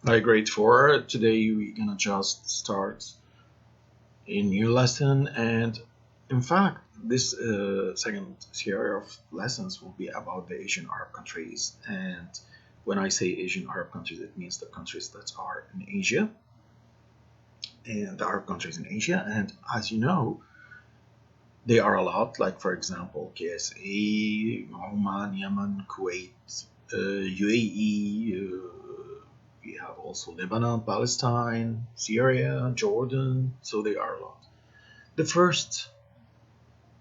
Hi, grade 4. Today we're gonna just start a new lesson, and in fact, this second series of lessons will be about the Asian Arab countries. And when I say Asian Arab countries, it means the countries that are in Asia and the Arab countries in Asia. And as you know, they are a lot, like for example, KSA, Oman, Yemen, Kuwait, UAE. We have also Lebanon, Palestine, Syria, Jordan, so they are a lot. The first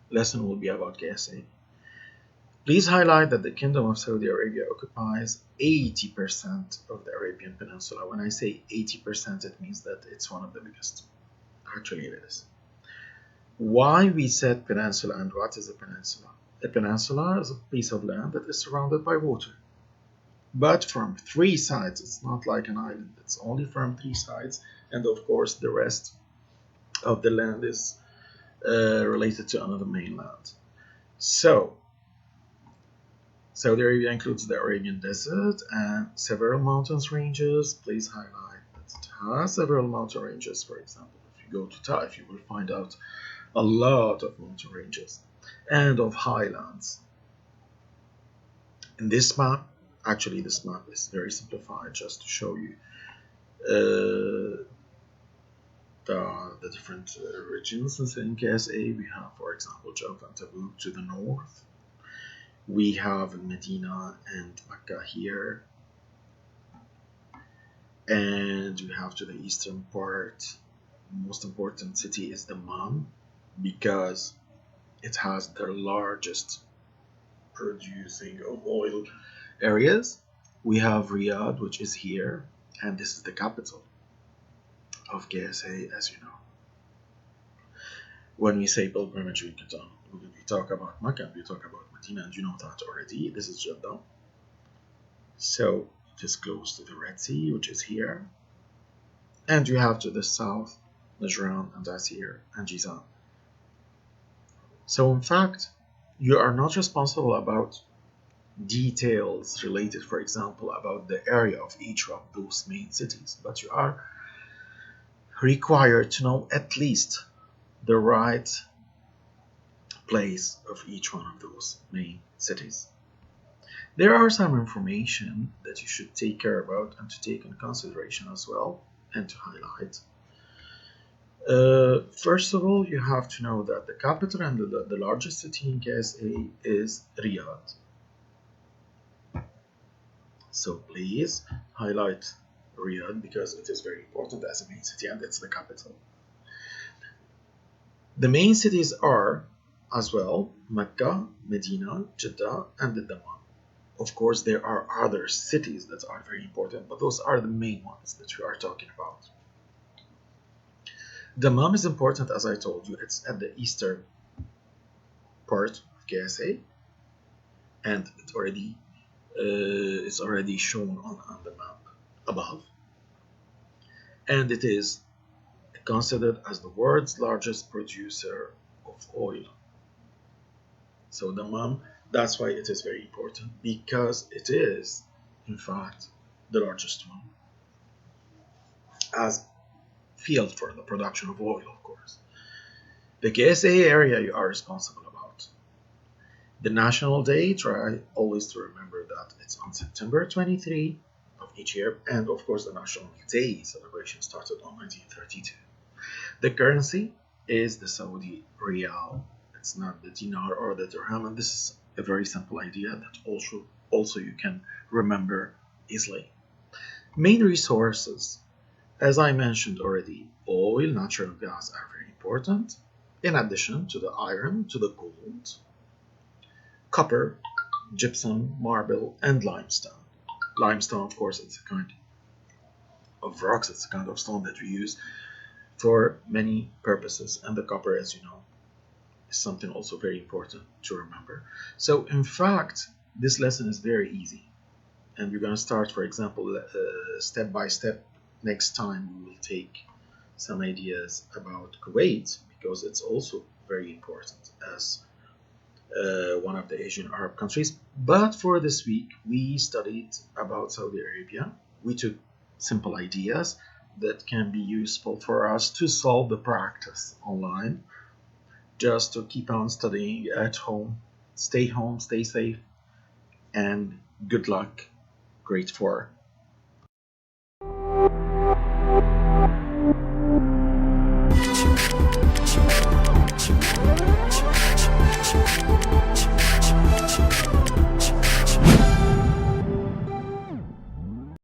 lesson will be about KSA. Please highlight that the Kingdom of Saudi Arabia occupies 80% of the Arabian Peninsula. When I say 80%, it means that it's one of the biggest. Actually, it is. Why we said peninsula, and what is a peninsula? A peninsula is a piece of land that is surrounded by water. But from three sides, it's not like an island, it's only from three sides, and of course, the rest of the land is related to another mainland. So, Saudi Arabia includes the Arabian Desert and several mountains ranges. Please highlight that it has several mountain ranges. For example, if you go to Taif, you will find out a lot of mountain ranges and of highlands. In this map, actually, this map is very simplified just to show you the different regions in KSA. We have, for example, Jaffa and Tabuk to the north. We have Medina and Mecca here. And we have to the eastern part. The most important city is Dammam because it has the largest producing of oil areas. We have Riyadh, which is here, and this is the capital of KSA, as you know. When we say pilgrimage, we talk about Mecca, we talk about Medina, and you know that already. This is Jeddah. So it is close to the Red Sea, which is here. And you have to the south, Najran, and Asir, and Jizan. So in fact, you are not responsible about details related, for example, about the area of each of those main cities, but you are required to know at least the right place of each one of those main cities. There are some information that you should take care about and to take in consideration as well and to highlight. First of all, you have to know that the capital and the largest city in KSA is Riyadh. So please highlight Riyadh because it is very important as a main city and it's the capital. The main cities are as well Mecca, Medina, Jeddah, and Dammam. Of course, there are other cities that are very important, but those are the main ones that we are talking about. Dammam is important, as I told you, it's at the eastern part of KSA, and it's already shown on the map above. And it is considered as the world's largest producer of oil. So Dammam, that's why it is very important, because it is, in fact, the largest one as field for the production of oil, of course. The KSA area you are responsible about. The national day, try always to remember that it's on September 23 of each year, and of course the National Day celebration started on 1932. The currency is the Saudi Riyal. It's not the dinar or the dirham, and this is a very simple idea that also you can remember easily. Main resources, as I mentioned already, oil, natural gas are very important, in addition to the iron, to the gold, copper, gypsum, marble, and limestone. Limestone, of course, it's a kind of rocks, it's a kind of stone that we use for many purposes, and the copper, as you know, is something also very important to remember. So in fact, this lesson is very easy, and we're going to start, for example, step by step. Next time we will take some ideas about Kuwait, because it's also very important as one of the Asian Arab countries. But for this week, we studied about Saudi Arabia. We took simple ideas that can be useful for us to solve the practice online, just to keep on studying at home. Stay home, stay safe, and good luck, grade 4.